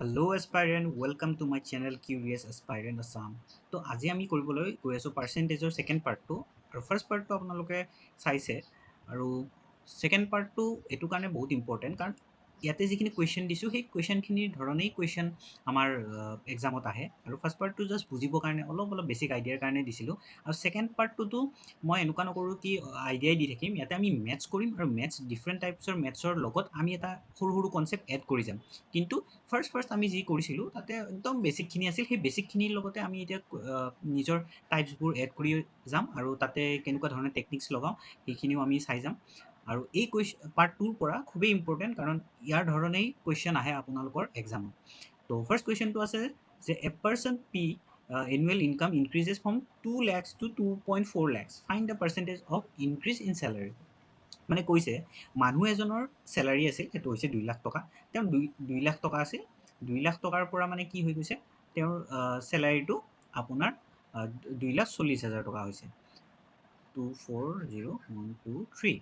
Hello aspirant, welcome to my channel Curious Aspirant Assam. তো আজি আমি কৰিবলৈ গৈ আছোঁ পাৰ্চেণ্টেজৰ ছেকেণ্ড পাৰ্টটো আৰু ফাৰ্ষ্ট পাৰ্টটো আপোনালোকে চাইছে আৰু ছেকেণ্ড পাৰ্টটো এইটো কাৰণে বহুত ইম্পৰ্টেণ্ট কাৰণ ইয়াতে যিখিনি কুৱেশ্যন দিছোঁ সেই কুৱেশ্যনখিনিৰ ধৰণেই কুৱেশ্যন আমাৰ এক্সামত আহে আৰু ফাৰ্ষ্ট পাৰ্টটো জাষ্ট বুজিবৰ কাৰণে অলপ বেছিক আইডিয়াৰ কাৰণে দিছিলোঁ আৰু ছেকেণ্ড পাৰ্টটোতো মই এনেকুৱা নকৰোঁ কি আইডিয়াই দি থাকিম ইয়াতে আমি মেথছ কৰিম আৰু মেথছ ডিফাৰেণ্ট টাইপছৰ মেথছৰ লগত আমি এটা সৰু সৰু কনচেপ্ট এড কৰি যাম কিন্তু ফাৰ্ষ্ট আমি যি কৰিছিলোঁ তাতে একদম বেছিকখিনি আছিল সেই বেছিকখিনিৰ লগতে আমি এতিয়া নিজৰ টাইপছবোৰ এড কৰি যাম আৰু তাতে কেনেকুৱা ধৰণৰ টেকনিক্স লগাওঁ সেইখিনিও আমি চাই যাম আৰু এই পাৰ্ট টুৰ পৰা খুবেই ইম্পৰ্টেণ্ট কাৰণ ইয়াৰ ধৰণেই কুৱেশ্যন আহে আপোনালোকৰ এক্সামত তো ফাৰ্ষ্ট কুৱেশ্যনটো আছে যে a person P annual income increases from 2 lakhs to 2.4 lakhs. Find the percentage of increase in salary. মানে কৈছে মানুহ এজনৰ চেলাৰী আছিল সেইটো হৈছে 2 লাখ টকা তেওঁ 2 লাখ টকা আছিল 2 লাখ টকাৰ পৰা মানে কি হৈ গৈছে তেওঁৰ চেলাৰীটো আপোনাৰ 2,40,000 টকা হৈছে 240,123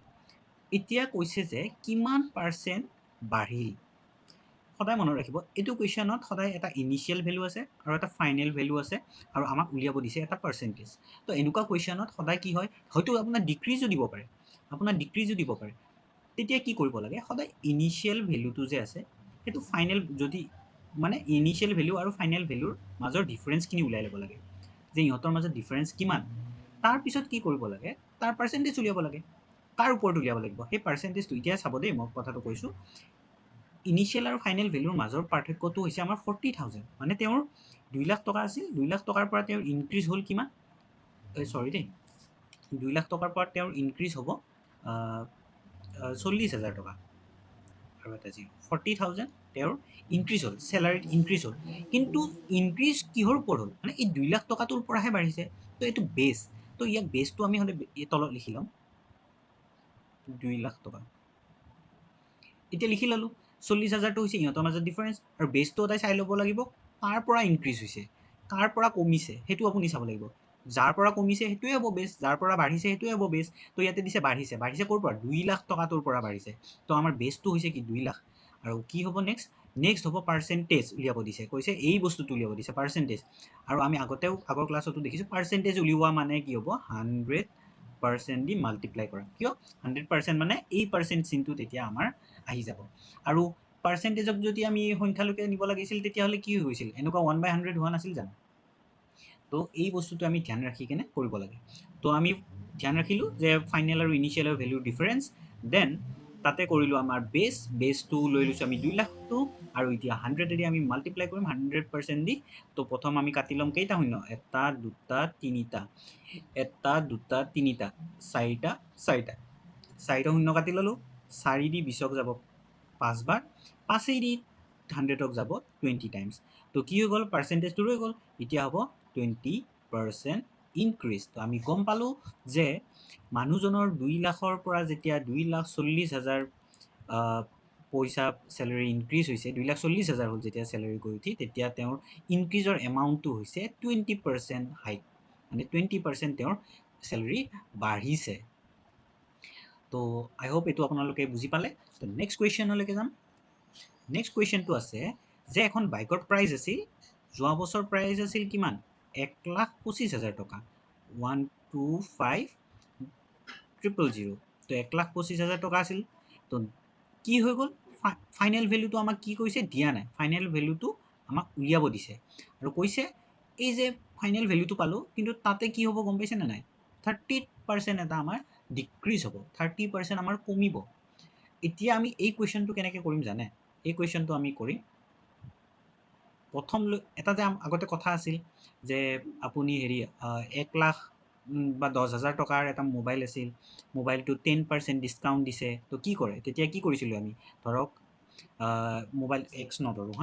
এতিয়া কৈছে যে কিমান পাৰ্চেণ্ট বাঢ়িল সদায় মনত ৰাখিব এইটো কুৱেশ্যনত সদায় এটা ইনিচিয়েল ভেলু আছে আৰু এটা ফাইনেল ভেলু আছে আৰু আমাক উলিয়াব দিছে এটা পাৰ্চেণ্টেজ তো এনেকুৱা কুৱেশ্যনত সদায় কি হয় হয়তো আপোনাৰ ডিক্ৰিজো দিব পাৰে তেতিয়া কি কৰিব লাগে সদায় ইনিচিয়েল ভেলুটো যে আছে সেইটো ফাইনেল যদি মানে ইনিচিয়েল ভেলু আৰু ফাইনেল ভেলুৰ মাজৰ ডিফাৰেঞ্চখিনি উলিয়াই ল'ব লাগে যে ইহঁতৰ মাজত ডিফাৰেঞ্চ কিমান তাৰপিছত কি কৰিব লাগে তাৰ পাৰ্চেণ্টেজ উলিয়াব লাগে কাৰ ওপৰত উলিয়াব লাগিব সেই পাৰ্চেণ্টেজটো এতিয়া চাব দেই মই কথাটো কৈছোঁ ইনিচিয়েল আৰু ফাইনেল ভেলুৰ মাজৰ পাৰ্থক্যটো হৈছে আমাৰ 40,000 মানে তেওঁৰ 2 লাখ টকা আছিল 2 লাখ টকাৰ পৰা তেওঁৰ ইনক্ৰিজ হ'ল কিমান চৰি দেই 2 লাখ টকাৰ পৰা তেওঁৰ ইনক্ৰিজ হ'ব 40,000 টকা আৰু এটা 40,000 তেওঁৰ ইনক্ৰিজ হ'ল চেলাৰীত ইনক্ৰিজ হ'ল কিন্তু ইনক্ৰিজ কিহৰ ওপৰত হ'ল মানে এই 2 লাখ টকাটোৰ পৰাহে বাঢ়িছে তো এইটো বেছ তো ইয়াক বেছটো আমি সদায় তলত লিখি ল'ম 2 লাখ টকা এতিয়া লিখি ল'লোঁ 40,000টো হৈছে ইহঁতৰ মাজত ডিফাৰেঞ্চ আৰু বেছটো সদায় চাই ল'ব লাগিব কাৰ পৰা ইনক্ৰিজ হৈছে কাৰ পৰা কমিছে সেইটো আপুনি চাব লাগিব যাৰ পৰা কমিছে সেইটোৱে হ'ব বেছ যাৰ পৰা বাঢ়িছে সেইটোৱে হ'ব বেছ তো ইয়াতে দিছে বাঢ়িছে ক'ৰ পৰা 2 লাখ টকাটোৰ পৰা বাঢ়িছে তো আমাৰ বেছটো হৈছে কি 2 লাখ আৰু কি হ'ব নেক্সট হ'ব পাৰ্চেণ্টেজ উলিয়াব দিছে কৈছে এই বস্তুটো উলিয়াব দিছে পাৰ্চেণ্টেজ আৰু আমি আগৰ ক্লাছতো দেখিছোঁ পাৰ্চেণ্টেজ উলিওৱা মানে কি হ'ব 100% দি মাল্টিপ্লাই কৰা কিয় 100% মানে এই পাৰ্চেণ্ট চিনটো তেতিয়া আমাৰ আহি যাব আৰু পাৰ্চেণ্টেজক যদি আমি সংখ্যালৈকে নিব লাগিছিল তেতিয়াহ'লে কি হৈ গৈছিল এনেকুৱা 1/100 হোৱা নাছিল জানো তো এই বস্তুটো আমি ধ্যান ৰাখি কেনে কৰিব লাগে তো আমি ধ্যান ৰাখিলোঁ যে ফাইনেল আৰু ইনিচিয়েলৰ ভেলুৰ ডিফাৰেঞ্চ দেন তাতে কৰিলোঁ আমাৰ বেছটো লৈ লৈছোঁ আমি 2 লাখটো আৰু এতিয়া 100 আমি মাল্টিপ্লাই কৰিম 100% দি তো প্ৰথম আমি কাটি ল'ম কেইটা শূন্য এটা দুটা তিনিটা চাৰিটা শূন্য কাটি ল'লোঁ 4 দি 20ক যাব 5 বাৰ 5 দি 100ক যাব 20 টাইমছ তো কি হৈ গ'ল পাৰ্চেণ্টেজটো ৰৈ গ'ল এতিয়া হ'ব 20% ইনক্ৰিজ তো আমি গম পালোঁ যে মানুহজনৰ 2 লাখৰ পৰা যেতিয়া 2,40,000 পইচা চেলাৰী ইনক্ৰিজ হৈছে 2,40,000 হ'ল যেতিয়া চেলাৰী গৈ উঠি তেতিয়া তেওঁৰ ইনক্ৰিজৰ এমাউণ্টটো হৈছে 20% হাইক মানে 20% তেওঁৰ চেলাৰী বাঢ়িছে তো আই হোপ এইটো আপোনালোকে বুজি পালে তো নেক্সট কুৱেশ্যনলৈকে যাম নেক্সট কুৱেশ্যনটো আছে যে এখন বাইকৰ প্ৰাইচ আছিল যোৱা বছৰ প্ৰাইচ আছিল কিমান 1,25,000 টকা 125,000 তো 1,25,000 টকা আছিল তো কি হৈ গ'ল ফাইনেল ভেলুটো আমাক কি কৈছে দিয়া নাই ফাইনেল ভেলুটো আমাক উলিয়াব দিছে আৰু কৈছে এই যে ফাইনেল ভেলুটো পালোঁ কিন্তু তাতে কি হ'ব গম পাইছেনে নাই 30% এটা আমাৰ ডিক্ৰিজ হ'ব 30% আমাৰ কমিব এতিয়া আমি এই কুৱেশ্যনটো কেনেকৈ কৰিম জানে এই কুৱেশ্যনটো আমি কৰিম প্ৰথম এটা যে আগতে কথা আছিল যে আপুনি 1 লাখ বা 10,000 টকাৰ এটা মোবাইল আছিল মোবাইলটো 10% ডিছকাউণ্ট দিছে তো কি কৰে তেতিয়া কি কৰিছিলোঁ আমি ধৰক মোবাইল এক্স নধৰোঁ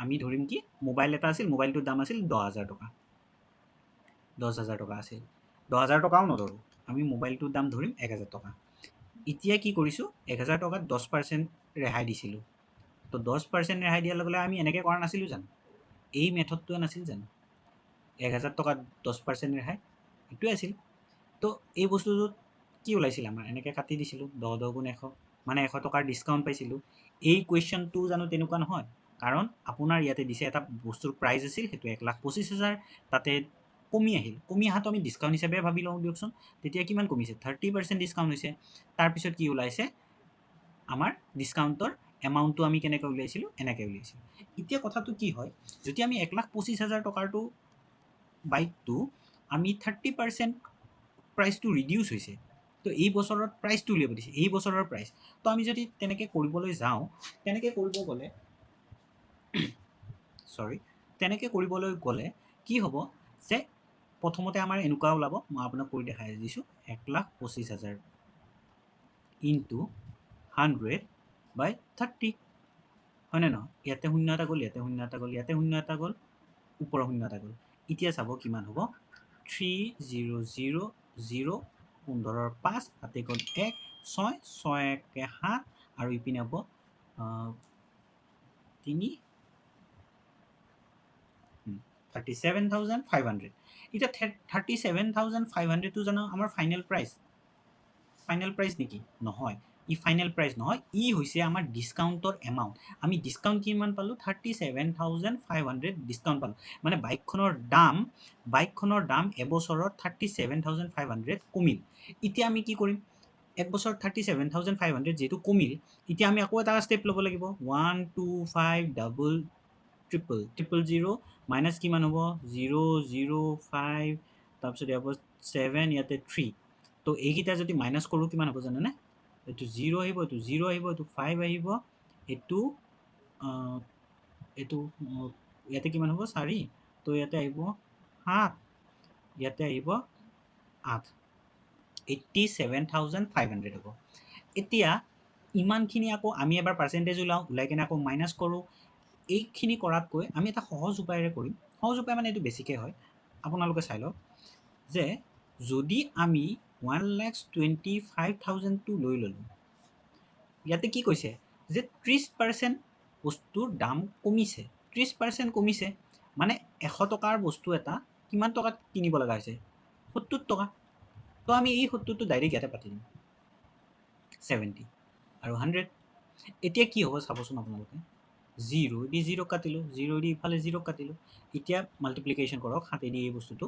আমি ধৰিম কি মোবাইল এটা আছিল মোবাইলটোৰ দাম আছিল 10,000 টকা 10,000 টকা আছিল 10,000 টকাও নধৰোঁ আমি মোবাইলটোৰ দাম ধৰিম 1,000 টকা এতিয়া কি কৰিছোঁ 1,000 টকাত 10% ৰেহাই দিছিলোঁ তো 10% ৰেহাই দিয়াৰ লগে লগে আমি এনেকৈ কৰা নাছিলোঁ জানো এই মেথডটোৱে নাছিল জানো 1,000 টকাত 10% ৰেহাই এইটোৱে আছিল তো এই বস্তুটোত কি ওলাইছিল আমাৰ এনেকৈ কাটি দিছিলোঁ 10 10 গুণ 100 মানে 100 টকাৰ ডিছকাউণ্ট পাইছিলোঁ। এই কুৱেশ্যনটো জানো তেনেকুৱা নহয়? কাৰণ আপোনাৰ ইয়াতে দিছে এটা বস্তুৰ প্ৰাইচ আছিল, সেইটো 1,25,000, তাতে কমি আহিল। কমি অহাটো আমি ডিছকাউণ্ট হিচাপে ভাবি লওঁ দিয়কচোন। তেতিয়া কিমান কমিছে? 30% ডিছকাউণ্ট হৈছে। তাৰপিছত কি ওলাইছে? আমাৰ ডিছকাউণ্টৰ এমাউণ্টটো আমি কেনেকৈ উলিয়াইছিলোঁ? এনেকৈ উলিয়াইছিলোঁ। এতিয়া কথাটো কি হয়, যদি আমি 1,25,000 টকাৰটো বাইকটো আমি 30% প্ৰাইচটো ৰিডিউচ হৈছে, তো এই বছৰত প্ৰাইচটো উলিয়াব দিছে, এই বছৰৰ প্ৰাইচ। তো আমি যদি তেনেকৈ কৰিবলৈ যাওঁ, তেনেকৈ কৰিব গ'লে তেনেকৈ কৰিবলৈ গ'লে কি হ'ব যে প্ৰথমতে আমাৰ এনেকুৱা ওলাব, মই আপোনাক কৰি দেখাই দিছোঁ, 1,25,000 ইনটু 100/30, হয়নে নহয়? ইয়াতে শূন্য এটা গ'ল, ইয়াতে শূন্য এটা গ'ল, ইয়াতে শূন্য এটা গ'ল, ওপৰৰ শূন্য এটা গ'ল। এতিয়া চাব কিমান হ'ব? 3,0,0,0, 15ৰ 5, হাতে গ'ল 1, 6, 6 1 7, আৰু ইপিনে হ'ব 3, 37,500। এতিয়া 37,500টো জানো আমাৰ ফাইনেল প্ৰাইচ? ফাইনেল প্ৰাইচ নেকি? নহয়, ই ফাইনেল প্ৰাইচ নহয়, ই হৈছে আমাৰ ডিছকাউণ্টৰ এমাউণ্ট। আমি ডিছকাউণ্ট কিমান পালোঁ? 37,500 ডিছকাউণ্ট পালোঁ। মানে বাইকখনৰ দাম এবছৰত 37,500 কমিল। এতিয়া আমি কি কৰিম? এক বছৰত 37,500 যিহেতু কমিল, এতিয়া আমি আকৌ এটা ষ্টেপ ল'ব লাগিব। 1 2 5 ডাবল ট্ৰিপল 0 মাইনাছ কিমান হ'ব? 0 0 5, তাৰপিছত ইয়াৰ পৰা 7, ইয়াতে 3। তো এইকেইটা যদি মাইনাছ কৰোঁ কিমান হ'ব জানেনে? এইটো 0 আহিব, এইটো 0 আহিব, এইটো 5 আহিব, এইটো ইয়াতে কিমান হ'ব? 4, তো ইয়াতে আহিব 7, ইয়াতে আহিব 8, 87,500 হ'ব। এতিয়া ইমানখিনি আকৌ আমি এবাৰ পাৰ্চেণ্টেজ ওলাই কিনে আকৌ মাইনাছ কৰোঁ। এইখিনি কৰাতকৈ আমি এটা সহজ উপায়েৰে কৰিম। সহজ উপায় মানে এইটো বেছিকৈ হয়, আপোনালোকে চাই লওক যে যদি আমি 1,25,000টো লৈ ল'লোঁ, ইয়াতে কি কৈছে যে 30% বস্তুৰ দাম কমিছে। 30% কমিছে মানে 100 টকাৰ বস্তু এটা কিমান টকাত কিনিব লগা হৈছে? 70 টকা। তো আমি এই 70টো ডাইৰেক্ট ইয়াতে পাতি দিম, 70 আৰু 100। এতিয়া কি হ'ব চাবচোন আপোনালোকে, 0 দি 0 কাটিলোঁ, 0 দি ইফালে 0 কাটিলোঁ। এতিয়া মাল্টিপ্লিকেশ্যন কৰক 7 দি এই বস্তুটো।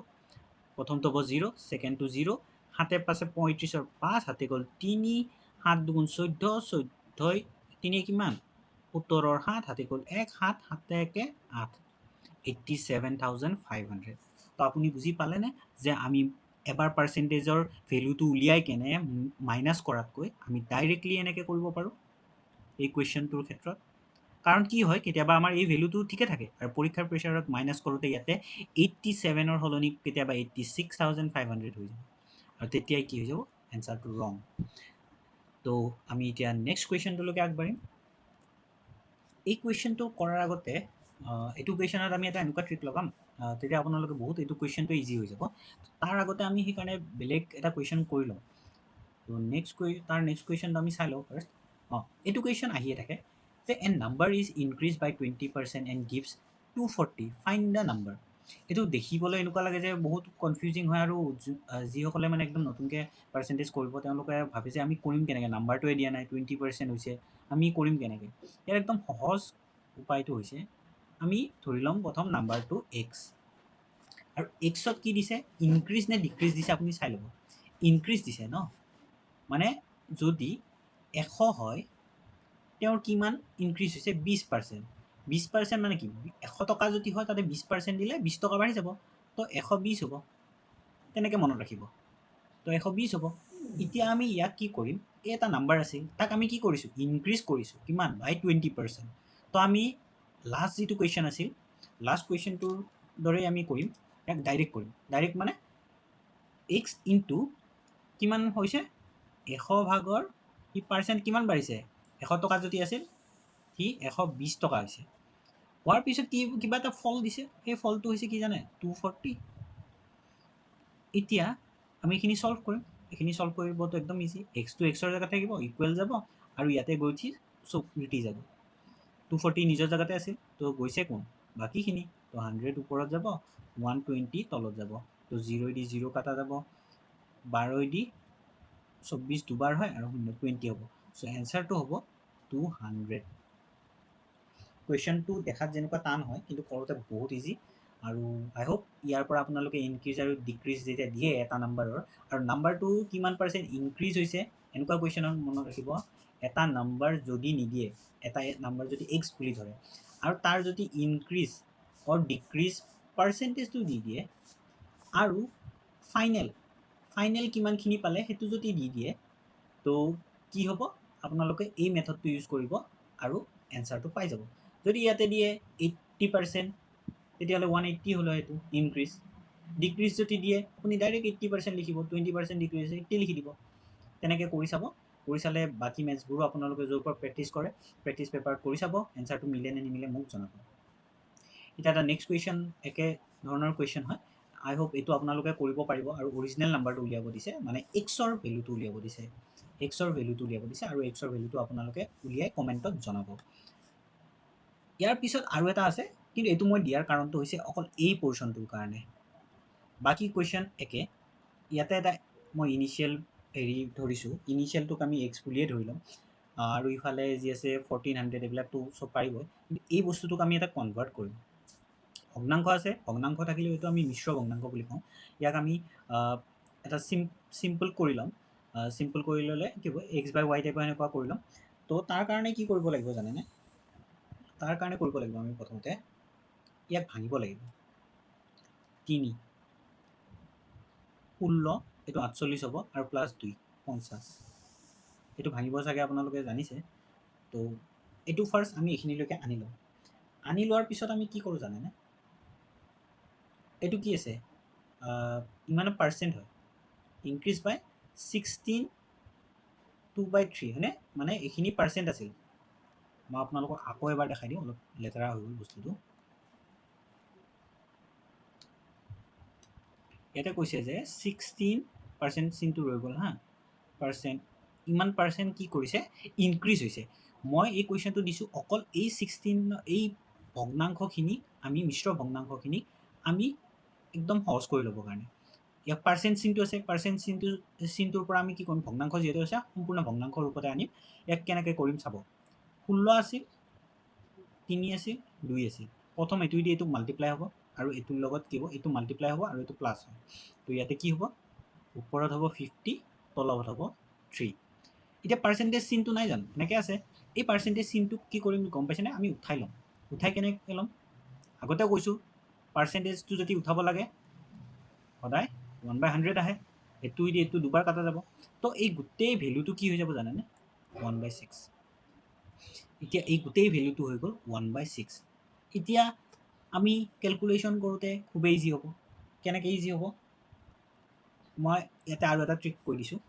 প্ৰথমটো হ'ব 0, ছেকেণ্ডটো 0, 7 5 35ৰ 5, হাতে গ'ল 3, 7 2 14, 14 3 কিমান? 17ৰ 7, হাতে গ'ল 1, 7 7 1 8, 87,500। তো আপুনি বুজি পালেনে যে আমি এবাৰ পাৰ্চেণ্টেজৰ ভেলুটো উলিয়াই কেনে মাইনাছ কৰাতকৈ আমি ডাইৰেক্টলি এনেকৈ কৰিব পাৰোঁ এই কুৱেশ্যনটোৰ ক্ষেত্ৰত। কাৰণ কি হয়, কেতিয়াবা আমাৰ এই ভেলুটো ঠিকে থাকে আৰু পৰীক্ষাৰ প্ৰেছাৰত মাইনাছ কৰোঁতে ইয়াতে 87ৰ সলনি কেতিয়াবা 86,500 হৈ যাব, আৰু তেতিয়াই কি হৈ যাব? এনচাৰটো ৰং। তো আমি এতিয়া নেক্সট কুৱেশ্যনটোলৈকে আগবাঢ়িম। এই কুৱেশ্যনটো কৰাৰ আগতে এইটো কুৱেশ্যনত আমি এটা এনেকুৱা ট্ৰিক লগাম, তেতিয়া আপোনালোকে বহুত এইটো কুৱেশ্যনটো ইজি হৈ যাব। তাৰ আগতে আমি সেইকাৰণে বেলেগ এটা কুৱেশ্যন কৰি লওঁ। তো তাৰ নেক্সট কুৱেশ্যনটো আমি চাই লওঁ ফাৰ্ষ্ট। এইটো কুৱেশ্যন আহিয়ে থাকে যে a number is increase by 20% and gives 240, find the number. এইটো দেখিবলৈ এনেকুৱা লাগে যে বহুত কনফিউজিং হয়, আৰু যিসকলে মানে একদম নতুনকৈ পাৰ্চেণ্টেজ কৰিব তেওঁলোকে ভাবে যে আমি কৰিম কেনেকৈ, নাম্বাৰটোৱে দিয়া নাই, 20% হৈছে, আমি কৰিম কেনেকৈ? ইয়াৰ একদম সহজ উপায়টো হৈছে আমি ধৰি ল'ম প্ৰথম নাম্বাৰটো x, আৰু এক্সত কি দিছে? ইনক্ৰিজ নে ডিক্ৰিজ দিছে আপুনি চাই ল'ব। ইনক্ৰিজ দিছে ন, মানে যদি 100 হয় তেওঁৰ কিমান ইনক্ৰিজ হৈছে? 20%। 20% মানে কি? 100 টকা যদি হয় তাতে 20% দিলে 20 টকা বাঢ়ি যাব, তো 120 হ'ব। তেনেকৈ মনত ৰাখিব, তো 120 হ'ব। এতিয়া আমি ইয়াক কি কৰিম? এই এটা নাম্বাৰ আছিল, তাক আমি কি কৰিছোঁ? ইনক্ৰিজ কৰিছোঁ। কিমান? বাই 20%। তো আমি লাষ্ট যিটো কুৱেশ্যন আছিল, লাষ্ট কুৱেশ্যনটোৰ দৰেই আমি কৰিম, ইয়াক ডাইৰেক্ট কৰিম। ডাইৰেক্ট মানে এক্স ইনটু কিমান হৈছে? 100 সি পাৰ্চেণ্ট কিমান বাঢ়িছে? 100 টকা যদি আছিল সি 120 টকা হৈছে। হোৱাৰ পিছত কিবা এটা ফল দিছে, সেই ফলটো হৈছে কি জানে? 240। এতিয়া আমি এইখিনি ছল্ভ কৰিম। এইখিনি ছল্ভ কৰিবতো একদম ইজি। এক্সটো এক্সৰ জেগাত থাকিব, ইকুৱেল যাব, আৰু ইয়াতে গৈ উঠি চব উল্টি যাব। 240 নিজৰ জেগাতে আছিল, তো গৈছে কোন? বাকীখিনি। তো 100 ওপৰত যাব, 120 তলত যাব। তো 0 দি 0 কটা যাব, 12 দি 24 দুবাৰ হয়, আৰু 20 হ'ব। সো এনসাৰটো হ'ব 200 কুৱেশ্যনটো দেখাত যেনেকুৱা টান হয় কিন্তু কৰোঁতে বহুত ইজি আৰু আই হোপ ইয়াৰ পৰা আপোনালোকে ইনক্ৰিজ আৰু ডিক্ৰিজ যেতিয়া দিয়ে এটা নাম্বাৰৰ আৰু নাম্বাৰটো কিমান পাৰ্চেণ্ট ইনক্ৰিজ হৈছে এনেকুৱা কুৱেশ্যনত মনত ৰাখিব এটা নাম্বাৰ যদি নিদিয়ে এটা নাম্বাৰ যদি এক্স বুলি ধৰে আৰু তাৰ যদি ইনক্ৰিজ অৰ ডিক্ৰিজ পাৰ্চেণ্টেজটো দি দিয়ে আৰু ফাইনেল কিমানখিনি পালে সেইটো যদি দি দিয়ে তো কি হ'ব আপোনালোকে এই মেথডটো ইউজ কৰিব আৰু এনচাৰটো পাই যাব যদি ইয়াতে দিয়ে 80% তেতিয়াহ'লে 180 হ'ল এইটো ইনক্ৰিজ ডিক্ৰিজ যদি দিয়ে আপুনি ডাইৰেক্ট 80% লিখিব 20% ডিক্ৰিজ 80 লিখি দিব তেনেকৈ কৰি চাব কৰি চালে বাকী মেথছবোৰো আপোনালোকে য'ৰ পৰা প্ৰেক্টিছ কৰে প্ৰেক্টিছ পেপাৰত কৰি চাব এনচাৰটো মিলে নে নিমিলে মোক জনাব এতিয়া এটা নেক্সট কুৱেশ্যন একে ধৰণৰ কুৱেশ্যন হয় আই হোপ এইটো আপোনালোকে কৰিব পাৰিব আৰু অৰিজিনেল নাম্বাৰটো উলিয়াব দিছে মানে এক্সৰ ভেলুটো উলিয়াব দিছে আৰু এক্সৰ ভেলুটো আপোনালোকে উলিয়াই কমেণ্টত জনাব ইয়াৰ পিছত আৰু এটা আছে কিন্তু এইটো মই দিয়াৰ কাৰণটো হৈছে অকল এই পৰ্শ্যনটোৰ কাৰণে বাকী কুৱেশ্যন একে ইয়াতে এটা মই ইনিচিয়েল হেৰি ধৰিছোঁ ইনিচিয়েলটোক আমি এক্স বুলিয়ে ধৰি ল'ম আৰু ইফালে যি আছে 1400 এইবিলাকতো চব পাৰিবই কিন্তু এই বস্তুটোক আমি এটা কনভাৰ্ট কৰিম ভগ্নাংশ আছে ভগ্নাংশ থাকিলেও এইটো আমি মিশ্ৰ ভগ্নাংশ বুলি কওঁ ইয়াক আমি এটা চিম্পল কৰি ল'ম চিম্পল কৰি ল'লে কি হ'ব এক্স বাই ৱাই টাইপৰ এনেকুৱা কৰি ল'ম তো তাৰ কাৰণে কি কৰিব লাগিব জানেনে তাৰ কাৰণে কৰিব লাগিব আমি প্ৰথমতে ইয়াক ভাঙিব লাগিব 3 16 এইটো 48 হ'ব আৰু প্লাছ 2 50 এইটো ভাঙিব চাগে আপোনালোকে জানিছে তো এইটো ফাৰ্ষ্ট আমি এইখিনিলৈকে আনি লওঁ আনি লোৱাৰ পিছত আমি কি কৰোঁ জানেনে এইটো কি আছে ইমান পাৰ্চেণ্ট হয় ইনক্ৰিজ বাই 16 2/3 হয়নে মানে এইখিনি পাৰ্চেণ্ট আছিল মই আপোনালোকক আকৌ এবাৰ দেখাই দিওঁ অলপ লেতেৰা হৈ গ'ল বস্তুটো ইয়াতে কৈছে যে 16% চিনটো ৰৈ গ'ল হা পাৰ্চেণ্ট ইমান পাৰ্চেণ্ট কি কৰিছে ইনক্ৰিজ হৈছে মই এই কুৱেশ্যনটো দিছোঁ অকল এই 16 এই ভগ্নাংশখিনি আমি মিশ্ৰ ভগ্নাংশখিনি আমি একদম সহজ কৰি ল'বৰ কাৰণে ইয়াক পাৰ্চেণ্ট চিনটো আছে পাৰ্চেণ্ট চিনটোৰ পৰা আমি কি কৰিম ভগ্নাংশ যিহেতু আছে সম্পূৰ্ণ ভগ্নাংশ ৰূপতে আনিম ইয়াক কেনেকৈ কৰিম চাব 16 আছিল 3 আছিল 2 আছিল প্ৰথম এইটোৱেদি এইটো মাল্টিপ্লাই হ'ব আৰু এইটোৰ লগত কি হ'ব এইটো মাল্টিপ্লাই হ'ব আৰু এইটো প্লাছ হয় তো ইয়াতে কি হ'ব ওপৰত হ'ব 50 তলত হ'ব 3 এতিয়া পাৰ্চেণ্টেজ চিনটো নাই জানো এনেকৈ আছে এই পাৰ্চেণ্টেজ চিনটোক কি কৰিম গম পাইছেনে আমি উঠাই ল'ম উঠাই কেনেকৈ ল'ম আগতেও কৈছোঁ পাৰ্চেণ্টেজটো যদি উঠাব লাগে সদায় 1/100 আহে এইটোৱেদি এইটো দুবাৰ কাটা যাব তো এই গোটেই ভেলুটো কি হৈ যাব জানেনে 1/6 এতিয়া এই গোটেই ভেলুটো হৈ গ'ল 1/6 এতিয়া আমি কেলকুলেশ্যন কৰোঁতে খুবেই ইজি হ'ব কেনেকৈ ইজি হ'ব মই ইয়াতে আৰু এটা ট্ৰিক কৈ দিছোঁ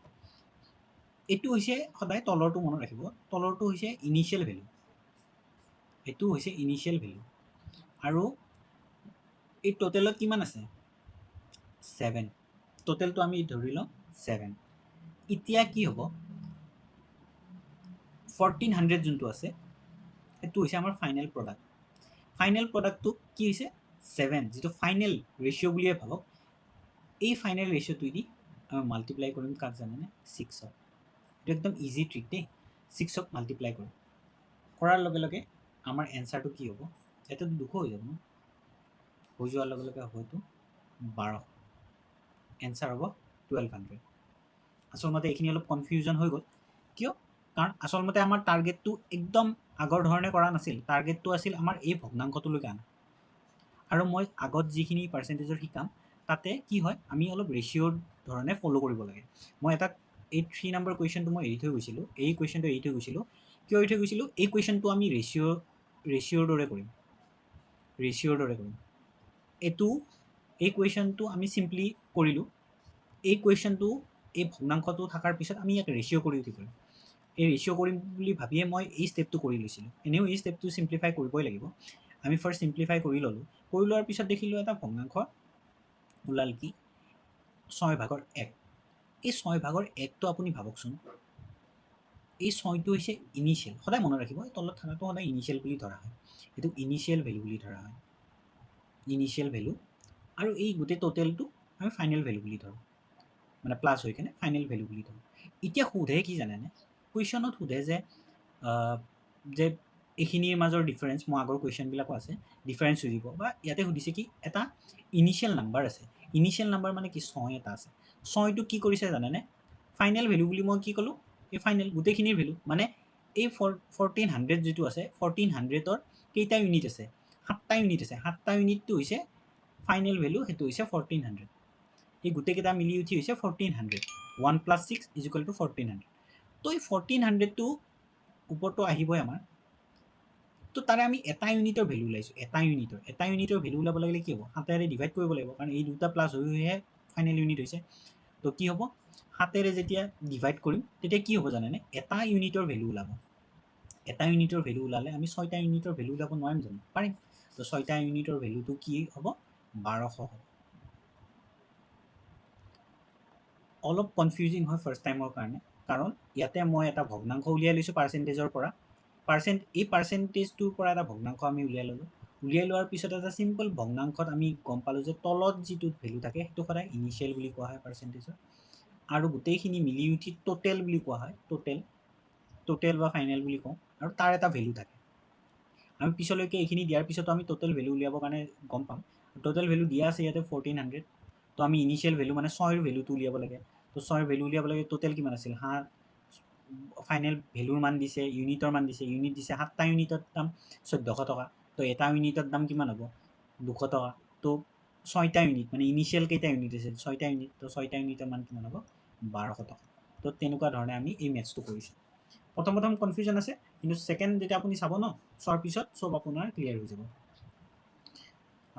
এইটো হৈছে সদায় তলৰটো মনত ৰাখিব তলৰটো হৈছে ইনিচিয়েল ভেলু এইটো হৈছে ইনিচিয়েল ভেলু আৰু এই টোটেলত কিমান আছে 7 টোটেলটো আমি ধৰি লওঁ 7 এতিয়া কি হ'ব 1400 যোনটো আছে সেইটো হৈছে আমাৰ ফাইনেল প্ৰডাক্টটো কি হৈছে 7 যিটো ফাইনেল ৰেচিঅ' বুলিয়ে ভাবক এই ফাইনেল ৰেচিঅ'টোৱেদি আমি মাল্টিপ্লাই কৰিম কাক জানেনে 6ক এইটো একদম ইজি ট্ৰিক দেই 6ক মাল্টিপ্লাই কৰিম কৰাৰ লগে লগে আমাৰ এনচাৰটো কি হ'ব এইটো 200 হৈ যাব ন হৈ যোৱাৰ লগে লগে হয়তো 1200 এনচাৰ হ'ব 1200 আচলমতে এইখিনি অলপ কনফিউজন হৈ গ'ল কিয় কাৰণ আচলমতে আমাৰ টাৰ্গেটটো একদম আগৰ ধৰণে কৰা নাছিল টাৰ্গেটটো আছিল আমাৰ এই ভগ্নাংশটোলৈকে আনা আৰু মই আগত যিখিনি পাৰ্চেণ্টেজৰ শিকাম তাতে কি হয় আমি অলপ ৰেচিঅ'ৰ ধৰণে ফ'ল' কৰিব লাগে মই এটা এই 3 নম্বৰ কুৱেশ্যনটো মই এৰি থৈ গৈছিলোঁ এই কুৱেশ্যনটো এৰি থৈ গৈছিলোঁ কিয় এৰি থৈ গৈছিলোঁ এই কুৱেশ্যনটো আমি ৰেচিঅ'ৰ দৰে কৰিম এইটো এই কুৱেশ্যনটো আমি চিম্পলি কৰিলোঁ এই কুৱেশ্যনটো এই ভগ্নাংশটো থকাৰ পিছত আমি ইয়াক ৰেচিঅ' কৰি উঠি কৰিম এই ৰেচিঅ' কৰিম বুলি ভাবিয়ে মই এই ষ্টেপটো কৰি লৈছিলোঁ এনেও এই ষ্টেপটো চিম্প্লিফাই কৰিবই লাগিব আমি ফাৰ্ষ্ট চিম্প্লিফাই কৰি ল'লোঁ কৰি লোৱাৰ পিছত দেখিলোঁ এটা ভগ্নাংশ ওলাল কি 6/1 এই 6/1টো আপুনি ভাবকচোন এই 6টো হৈছে ইনিচিয়েল সদায় মনত ৰাখিব তলত থকাটো সদায় ইনিচিয়েল বুলি ধৰা হয় এইটো ইনিচিয়েল ভেলু বুলি ধৰা হয় ইনিচিয়েল ভেলু আৰু এই গোটেই টোটেলটো আমি ফাইনেল ভেলু বুলি ধৰোঁ মানে প্লাছ হৈ কেনে ফাইনেল ভেলু বুলি ধৰোঁ এতিয়া সোধে কি জানেনে কুৱেশ্যনত সোধে যে এইখিনিৰ মাজৰ ডিফাৰেঞ্চ, মই আগৰ কুৱেশ্যনবিলাকো আছে, ডিফাৰেঞ্চ সুধিব, বা ইয়াতে সুধিছে কি এটা ইনিচিয়েল নাম্বাৰ আছে, ইনিচিয়েল নাম্বাৰ মানে কি 6 এটা আছে, 6টো কি কৰিছে জানেনে, ফাইনেল ভেলু বুলি মই কি ক'লোঁ, এই ফাইনেল গোটেইখিনিৰ ভেলু মানে এই 1400 যিটো আছে 1400ৰ কেইটা ইউনিট আছে, 7টা ইউনিট আছে, 7টা ইউনিটটো হৈছে ফাইনেল ভেলু, সেইটো হৈছে 1400, এই গোটেইকেইটা মিলি উঠি হৈছে 1400, 1 + 6 = 1400। তো এই 1400টো ওপৰতো আহিবই আমাৰ, তো তাৰে আমি এটা ইউনিটৰ ভেলু ওলাইছোঁ, এটা ইউনিটৰ ভেলু ওলাব লাগিলে কি হ'ব, 7ৰে ডিভাইড কৰিব লাগিব, কাৰণ এই দুটা প্লাছ হৈহে ফাইনেল ইউনিট হৈছে। তো কি হ'ব, 7ৰে যেতিয়া ডিভাইড কৰিম তেতিয়া কি হ'ব জানেনে, এটা ইউনিটৰ ভেলু ওলাব, এটা ইউনিটৰ ভেলু ওলালে আমি 6টা ইউনিটৰ ভেলু ওলাব নোৱাৰিম জানো, পাৰিম। তো 6টা ইউনিটৰ ভেলুটো কি হ'ব, 1200 হ'ব। অলপ কনফিউজিং হয় ফাৰ্ষ্ট টাইমৰ কাৰণে, কাৰণ ইয়াতে মই এটা ভগ্নাংশ উলিয়াই লৈছোঁ পাৰ্চেণ্টেজৰ পৰা, এই পাৰ্চেণ্টেজটোৰ পৰা এটা ভগ্নাংশ আমি উলিয়াই ল'লোঁ, উলিয়াই লোৱাৰ পিছত এটা চিম্পল ভগ্নাংশত আমি গম পালোঁ যে তলত যিটো ভেলু থাকে সেইটো সদায় ইনিচিয়েল বুলি কোৱা হয় পাৰ্চেণ্টেজৰ, আৰু গোটেইখিনি মিলি উঠি টোটেল বুলি কোৱা হয়, টোটেল বা ফাইনেল বুলি কওঁ, আৰু তাৰ এটা ভেলু থাকে। আমি পিছলৈকে এইখিনি দিয়াৰ পিছতো আমি টোটেল ভেলু উলিয়াবৰ কাৰণে গম পাম, টোটেল ভেলু দিয়া আছে ইয়াতে 1400, তো আমি ইনিচিয়েল ভেলু মানে 6ৰ ভেলুটো উলিয়াব লাগে, তো 6ৰ ভেলু উলিয়াব লাগে, টোটেল কিমান আছিল, ফাইনেল ভেলুৰ মান দিছে, ইউনিটৰ মান দিছে, ইউনিট দিছে 7টা ইউনিটৰ দাম 1400 টকা, তো এটা ইউনিটৰ দাম কিমান হ'ব, 200 টকা, তো 6টা ইউনিট মানে ইনিচিয়েল কেইটা ইউনিট আছিল, 6টা ইউনিট, তো 6টা ইউনিটৰ মান কিমান হ'ব, 1200 টকা। তো তেনেকুৱা ধৰণে আমি এই মেথছটো কৰিছোঁ। প্ৰথম কনফিউজন আছে, কিন্তু ছেকেণ্ড যেতিয়া আপুনি চাব ন, চোৱাৰ পিছত চব আপোনাৰ ক্লিয়াৰ হৈ যাব।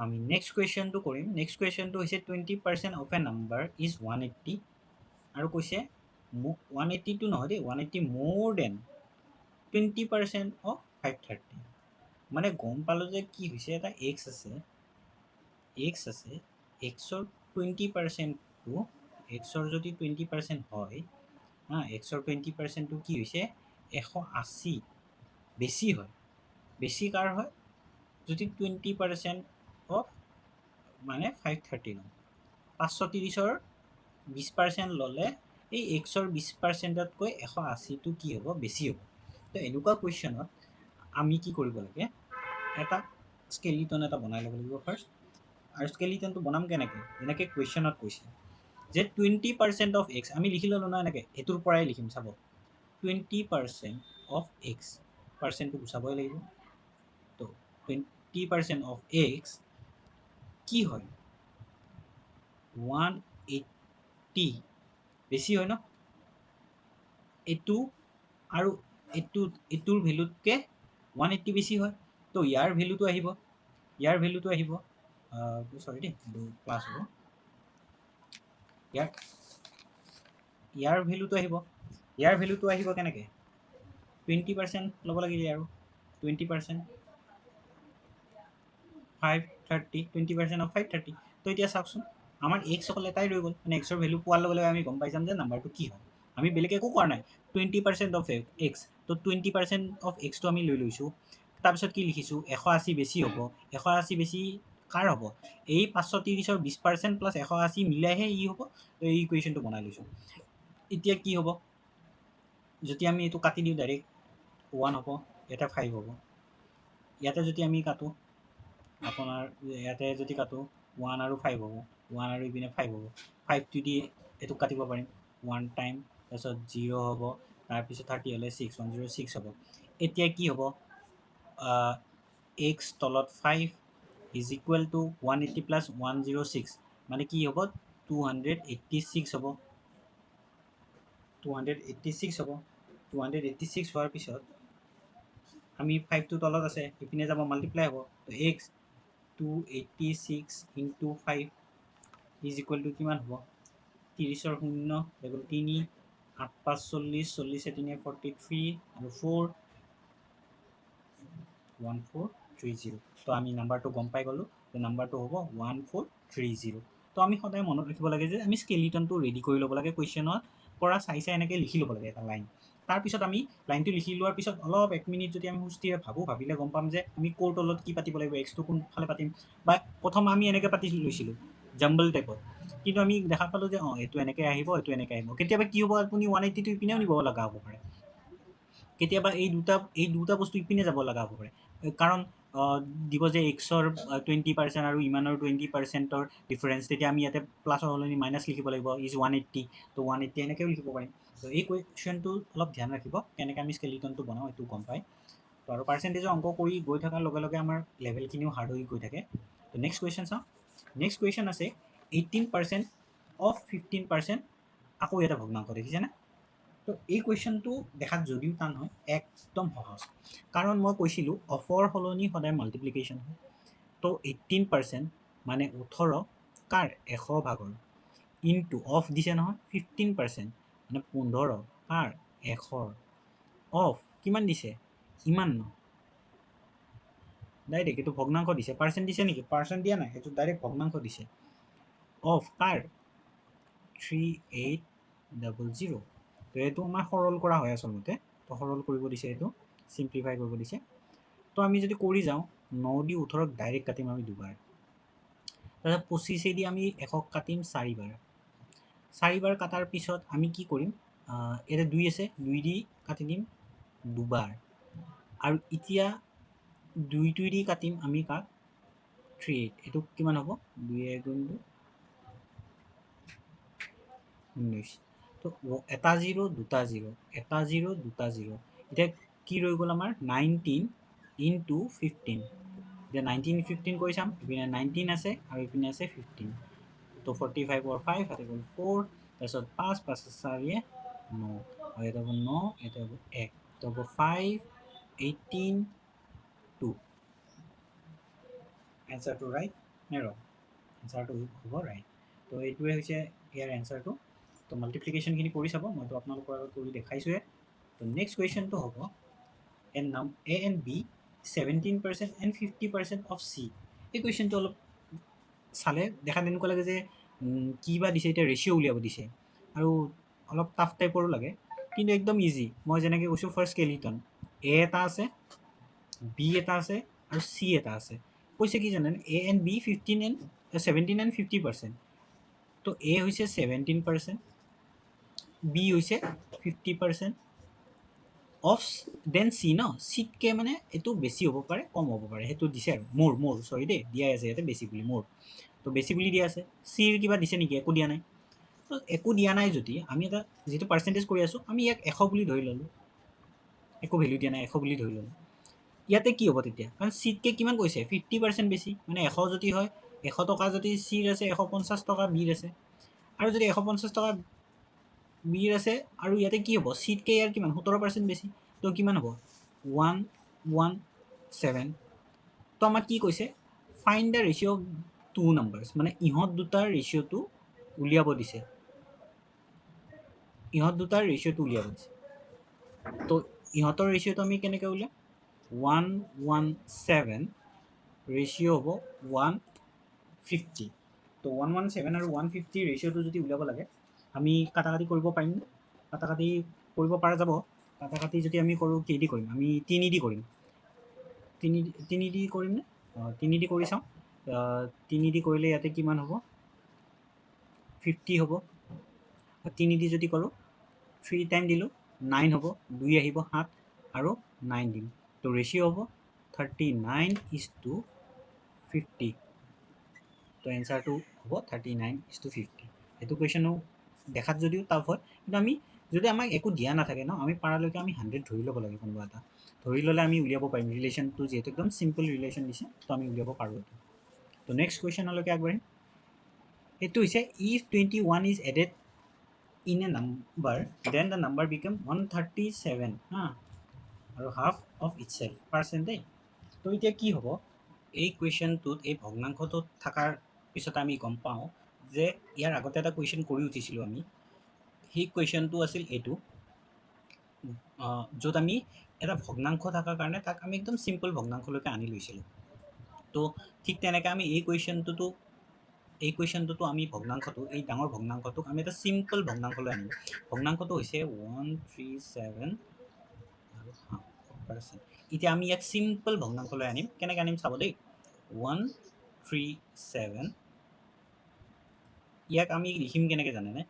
আমি নেক্সট কুৱেশ্যনটো কৰিম, নেক্সট কুৱেশ্যনটো হৈছে 20% অফ এ নাম্বাৰ ইজ 180, আৰু কৈছে 180টো নহয় দেই, 180 more than 20% অফ 530, মানে গম পালোঁ যে কি হৈছে, এটা এক্স আছে, এক্সৰ 20%টো, এক্সৰ যদি 20% হয়, এক্সৰ 20%টো কি হৈছে 180, বেছি হয়, বেছি কাৰ হয়, যদি 20% অফ মানে 530 লওঁ, 530ৰ 20% ল'লে এই এক্সৰ 20%তকৈ 180টো কি হ'ব, বেছি হ'ব। তো এনেকুৱা কুৱেশ্যনত আমি কি কৰিব লাগে, এটা স্কেলিটন এটা বনাই ল'ব লাগিব ফাৰ্ষ্ট, আৰু স্কেলিটনটো বনাম কেনেকৈ, যেনেকৈ কুৱেশ্যনত কৈছে যে 20% অফ এক্স, আমি লিখি ল'লোঁ ন এনেকৈ, এইটোৰ পৰাই লিখিম চাব, 20% অফ এক্স, পাৰ্চেণ্টটো গুচাবই লাগিব, তো 20% অফ এক্স কি হয়, 180, বেছি হয় ন, এইটো আৰু এইটোৰ ভেলুতকৈ 180 বেছি হয়, তো ইয়াৰ ভেলুটো আহিব, চৰি দেই, এইটো প্লাছ হ'ব, ইয়াৰ ভেলুটো আহিব কেনেকৈ, 20% ল'ব লাগিলে, আৰু 20% 530, 20% অফ 530, তো এতিয়া চাওকচোন আমাৰ এক্স অকল এটাই ৰৈ গ'ল, মানে এক্সৰ ভেলু পোৱাৰ লগে লগে আমি গম পাই যাম যে নাম্বাৰটো কি হয়, আমি বেলেগ একো কৰা নাই, 20% অফ এক্স, তো 20% অফ এক্সটো আমি লৈ লৈছোঁ, তাৰপিছত কি লিখিছোঁ, 180 বেছি হ'ব, 180 বেছি কাৰ হ'ব, এই 530ৰ 20% প্লাছ 180 মিলাইহে ই হ'ব, তো এই ইকুৱেশ্যনটো বনাই লৈছোঁ। এতিয়া কি হ'ব, যদি আমি এইটো কাটি দিওঁ ডাইৰেক্ট 1 হ'ব, ইয়াতে 5 হ'ব, ইয়াতে যদি আমি কাটোঁ, আপোনাৰ ইয়াতে যদি কাটোঁ 1 আৰু 5 হ'ব, 1 আৰু ইপিনে 5 হ'ব, 5টো দি এইটোক কাটিব পাৰিম, 1 টাইম, তাৰপিছত 0 হ'ব, তাৰপিছত 30 হ'লে 6, 106 হ'ব। এতিয়া কি হ'ব, এক্স তলত 5 ইজ ইকুৱেল টু 180 প্লাছ 106, মানে কি হ'ব, 286 হ'ব, 286 হ'ব, 286 হোৱাৰ পিছত আমি 5টো তলত আছে, ইপিনে যাব মাল্টিপ্লাই হ'ব, তো x 286 into 5 is equal to কিমান হ'ব, 30ৰ 0 হৈ গ'ল 3, 8 5 40, 40 3 43, আৰু 4, 1430, তো আমি নাম্বাৰটো গম পাই গ'লোঁ, তো নাম্বাৰটো হ'ব 1430। তো আমি সদায় মনত ৰাখিব লাগে যে আমি স্কেলিটনটো ৰেডি কৰি ল'ব লাগে, কুৱেশ্যনৰ পৰা চাই এনেকৈ লিখি ল'ব লাগে এটা লাইন, তাৰপিছত আমি লাইনটো লিখি লোৱাৰ পিছত অলপ 1 মিনিট যদি আমি সুস্থিৰে ভাবিলে গম পাম যে আমি ক'ৰ তলত কি পাতিব লাগিব, এক্সটো কোনফালে পাতিম, বা প্ৰথম আমি এনেকৈ পাতি লৈছিলোঁ জাম্বল টাইপত, কিন্তু আমি দেখা পালোঁ যে এইটো এনেকৈ আহিব, এইটো এনেকৈ আহিব, কেতিয়াবা কি হ'ব, আপুনি 180টো ইপিনেও নিব লগা হ'ব পাৰে, কেতিয়াবা এই দুটা বস্তু ইপিনে যাব লগা হ'ব পাৰে, কাৰণ দিব যে এক্সৰ 20% আৰু ইমানৰ 20%ৰ ডিফাৰেঞ্চ, তেতিয়া আমি ইয়াতে প্লাছৰ সলনি মাইনাছ লিখিব লাগিব, ইজ 180, তো 180 এনেকৈও লিখিব পাৰিম। তো এই কুৱেশ্যনটো অলপ ধ্যান ৰাখিব, কেনেকৈ আমি স্কেলিটনটো বনাওঁ এইটো গম পায়। তো আৰু পাৰ্চেণ্টেজৰ অংক কৰি গৈ থকাৰ লগে লগে আমাৰ লেভেলখিনিও হাৰ্ড হৈ গৈ থাকে। তো নেক্সট কুৱেশ্যন চাওঁ। নেক্সট কুৱেশ্যন আছে 18% অফ 15%, আকৌ এটা ভগ্নাংশ, দেখিছেনে? তো এই কুৱেশ্যনটো দেখাত যদিও টান হয়, একদম সহজ, কাৰণ মই কৈছিলোঁ অফৰ সলনি সদায় মাল্টিপ্লিকেশ্যন হয়। তো 18% মানে 18 কাৰ 100 ভাগৰ, ইনটু অফ দিছে নহয় 15% মানে 15 কাৰ 100, অফ কিমান দিছে ইমান ন, ডাইৰেক্ট এইটো ভগ্নাংশ দিছে, পাৰ্চেণ্ট দিছে নেকি? পাৰ্চেণ্ট দিয়া নাই, এইটো ডাইৰেক্ট ভগ্নাংশ দিছে। অফ কাৰ 3800, তো এইটো আমাৰ সৰল কৰা হয় আচলতে, তো সৰল কৰিব দিছে, এইটো চিম্প্লিফাই কৰিব দিছে। তো আমি যদি কৰি যাওঁ 9 দি 18ক ডাইৰেক্ট কাটিম আমি দুবাৰ, তাৰপিছত 25 দি আমি 100ক কাটিম 4বাৰ, 4বাৰ কাটাৰ পিছত আমি কি কৰিম, ইয়াতে 2 আছে, 2 দি কাটি দিম দুবাৰ, আৰু এতিয়া 2 দি কাটিম আমি কাক 38, এইটো কিমান হ'ব 2 গুণটো 19, তো এটা 0 দুটা 0, এটা 0 দুটা 0, এতিয়া কি ৰৈ গ'ল আমাৰ 19 ইনটু 15, এতিয়া 19 15 কৰি চাম, ইপিনে 19 আছে আৰু ইপিনে আছে 15, তো 45ৰ 5 হাতে গ'ল 4, তাৰপিছত 5 5 4 9, আৰু এটা হ'ব 9, এটা হ'ব 1, তো হ'ব 5 18 2। এনচাৰটো ৰাইট নে ৰং? এনচাৰটো হ'ব ৰাইট। তো এইটোৱে হৈছে ইয়াৰ এনচাৰটো। তো মাল্টিপ্লিকেশ্যনখিনি কৰি চাব, মইতো আপোনালোকৰ আগত কৰি দেখাইছোঁৱে। তো নেক্সট কুৱেশ্যনটো হ'ব A and B 17% and 50% of C। এই কুৱেশ্যনটো অলপ চালে দেখাত এনেকুৱা লাগে যে কি বা দিছে, এতিয়া ৰেচিঅ' উলিয়াব দিছে, আৰু অলপ টাফ টাইপৰো লাগে, কিন্তু একদম ইজি। মই যেনেকৈ কৈছোঁ ফাৰ্ষ্ট স্কেলিটন A এটা আছে, B এটা আছে আৰু C এটা আছে। কৈছে কি জানেনে, A and B 17 and 50%। তো A হৈছে 17%, B হৈছে 50% অফ দেন চি ন, চিতকৈ মানে এইটো বেছি হ'ব পাৰে কম হ'ব পাৰে, সেইটো দিছে আৰু মোৰ চৰি দেই, দিয়াই আছে ইয়াতে বেছি বুলি, মোৰ তো বেছি বুলি দিয়া আছে। চিৰ কিবা দিছে নেকি? একো দিয়া নাই। তো একো দিয়া নাই যদি আমি এটা যিটো পাৰ্চেণ্টেজ কৰি আছোঁ, আমি ইয়াক 100 বুলি ধৰি ল'লোঁ, একো ভেলু দিয়া নাই, 100 বুলি ধৰি ল'লোঁ। ইয়াতে কি হ'ব তেতিয়া, কাৰণ চিতকৈ কিমান কৈছে 50% বেছি, মানে 100 যদি হয়, 100 টকা যদি চিৰ আছে, 150 টকা বিৰ আছে, আৰু যদি 150 টকা বিৰ আছে, আৰু ইয়াতে কি হ'ব, চিতকৈ ইয়াৰ কিমান 17% বেছি, তো কিমান হ'ব 117। তো আমাক কি কৈছে, find the ratio' of two numbers, মানে ইহঁত দুটাৰ ৰেচিঅ'টো উলিয়াব দিছে, ইহঁত দুটাৰ ৰেচিঅ'টো উলিয়াব দিছে। তো ইহঁতৰ ৰেচিঅ'টো আমি কেনেকৈ উলিয়াম, 117 ৰেচিঅ' হ'ব 150। তো 117 আৰু 150 ৰেচিঅ'টো যদি উলিয়াব লাগে, আমি কাটাকাটি কৰিব পাৰিম, কাটাকাটি কৰিব পৰা যাব। কাটাকাটি যদি আমি কৰোঁ, কি দি কৰিম, আমি 3 দি কৰিম, 3 দি কৰিমনে? 3 দি কৰি চাওঁ। 3 দি কৰিলে ইয়াতে কিমান হ'ব, 50 হ'ব। 3 দি যদি কৰোঁ, 3 টাইম দিলোঁ 9 হ'ব, 2 আহিব 7 আৰু 9 দিম, তো ৰেচিঅ' হ'ব 39:50। তো এনচাৰটো হ'ব 39:50। সেইটো কুৱেশ্যনো দেখাত যদিও টাফ হয়, কিন্তু আমি যদি আমাক একো দিয়া নাথাকে ন, আমি পাৰালৈকে আমি 100 ধৰি ল'ব লাগে, কোনোবা এটা ধৰি ল'লে আমি উলিয়াব পাৰিম। ৰিলেশ্যনটো যিহেতু একদম চিম্পল ৰিলেশ্যন দিছে, তো আমি উলিয়াব পাৰোঁ এইটো। তো নেক্সট কুৱেশ্যনলৈকে আগবাঢ়িম। সেইটো হৈছে if 21 is added in a number then the number become 137 হা, আৰু হাফ অফ ইটছেল্ফ পাৰ্চেণ্ট দেই। তো এতিয়া কি হ'ব, এই কুৱেশ্যনটোত এই ভগ্নাংশটোত থকাৰ পিছত আমি গম পাওঁ যে ইয়াৰ আগতে এটা কুৱেশ্যন কৰি উঠিছিলোঁ আমি, সেই কুৱেশ্যনটো আছিল এইটো, য'ত আমি এটা ভগ্নাংশ থকাৰ কাৰণে তাক আমি একদম চিম্পল ভগ্নাংশলৈকে আনি লৈছিলোঁ। তো ঠিক তেনেকৈ আমি এই কুৱেশ্যনটোতো আমি ভগ্নাংশটো, এই ডাঙৰ ভগ্নাংশটোক আমি এটা চিম্পল ভগ্নাংশলৈ আনিম। ভগ্নাংশটো হৈছে 137 আৰু হাফ পাৰ্চেণ্ট। এতিয়া আমি ইয়াক চিম্পল ভগ্নাংশলৈ আনিম, কেনেকৈ আনিম চাব দেই। 137, ইয়াক আমি লিখিম কেনেকৈ জানেনে,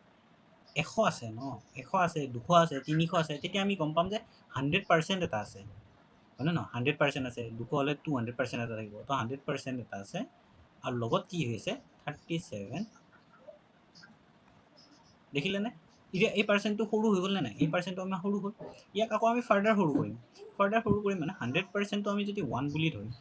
100 আছে ন, 100 আছে, 200 আছে, 300 আছে, তেতিয়া আমি গম পাম যে 100% এটা আছে হয়নে নহয় 100% আছে 200 হ'লে 200% এটা থাকিব তো 100% এটা আছে আৰু লগত কি হৈছে 37 দেখিলেনে এতিয়া এই পাৰ্চেণ্টটো সৰু হৈ গ'ল নে নাই এই পাৰ্চেণ্টটো আমাৰ সৰু হ'ল ইয়াক আকৌ আমি ফাৰ্ডাৰ সৰু কৰিম মানে 100%টো আমি যদি 1 বুলি ধৰিম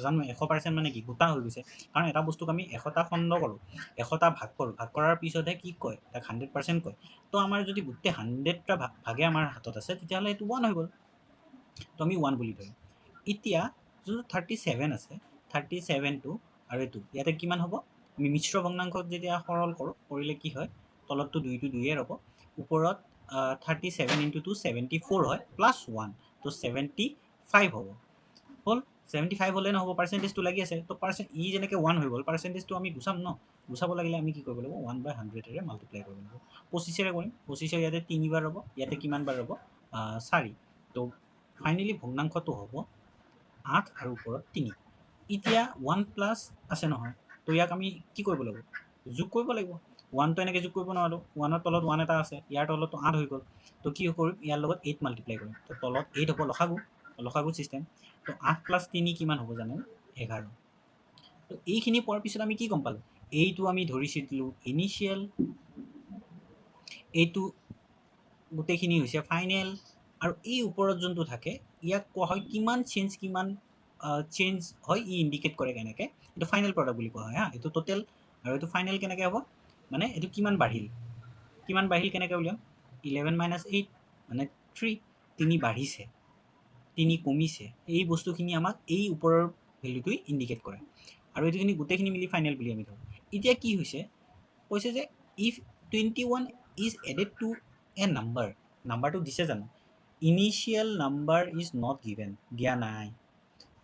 জানো 100% মানে কি গোটা হৈ গৈছে কাৰণ এটা বস্তুক আমি 100টা খণ্ড কৰোঁ 100টা ভাগ কৰাৰ পিছতহে কি কয় তাক 100% কয় তো আমাৰ যদি গোটেই 100টা ভাগে আমাৰ হাতত আছে তেতিয়াহ'লে এইটো 1 হৈ গ'ল তো আমি 1 বুলি ধৰিম এতিয়া যোনটো 37 আছে 37টো আৰু এইটো ইয়াতে কিমান হ'ব আমি মিশ্ৰ ভগ্নাংশক যেতিয়া সৰল কৰোঁ কৰিলে কি হয় তলতটো 2টো 2য়ে ৰ'ব ওপৰত 37 ইনটু 2 74 হয় প্লাছ 1 তো 75 হ'ব হ'ল 75 হ'লে নহ'ব পাৰ্চেণ্টেজটো লাগি আছে তো ই যেনেকৈ 1 হৈ গ'ল পাৰ্চেণ্টেজটো আমি গুচাম ন গুচাব লাগিলে আমি কি কৰিব লাগিব 1/100ৰে মাল্টিপ্লাই কৰিব লাগিব 25ৰে কৰিম 25 ইয়াতে 3 বাৰ ৰ'ব ইয়াতে কিমান বাৰ ৰ'ব 4 তো ফাইনেলি ভগ্নাংশটো হ'ব 8 আৰু ওপৰত 3 এতিয়া 1 প্লাছ আছে নহয় তো ইয়াক আমি কি কৰিব লাগিব যোগ কৰিব লাগিব 1টো এনেকৈ যোগ কৰিব নোৱাৰোঁ 1ৰ তলত 1 এটা আছে ইয়াৰ তলততো 8 হৈ গ'ল তো কি কৰিম ইয়াৰ লগত 8 মাল্টিপ্লাই কৰিম তো তলত 8 হ'ব লসাগু ছিষ্টেম তো 8 প্লাছ 3 কিমান হ'ব জানেনে 11 তো এইখিনি পোৱাৰ পিছত আমি কি গম পালোঁ এইটো আমি ধৰিছিলোঁ ইনিচিয়েল এইটো গোটেইখিনি হৈছে ফাইনেল আৰু এই ওপৰত যোনটো থাকে ইয়াক কোৱা হয় কিমান চেঞ্জ হয় ই ইণ্ডিকেট কৰে কেনেকৈ এইটো ফাইনেল প্ৰডাক্ট বুলি কোৱা হয় হা এইটো টোটেল আৰু এইটো ফাইনেল কেনেকৈ হ'ব মানে এইটো কিমান বাঢ়িল কেনেকৈ উলিয়াম 11 - 8 মানে 3 তিনি বাঢ়িছে 3 কমিছে এই বস্তুখিনি আমাক এই ওপৰৰ ভেলুটোৱে ইণ্ডিকেট কৰে আৰু এইটোখিনি গোটেইখিনি মিলি ফাইনেল বুলি আমি ধৰোঁ এতিয়া কি হৈছে কৈছে যে ইফ 21 ইজ এডেড টু এ নাম্বাৰটো দিছে জানো initial number is not given দিয়া নাই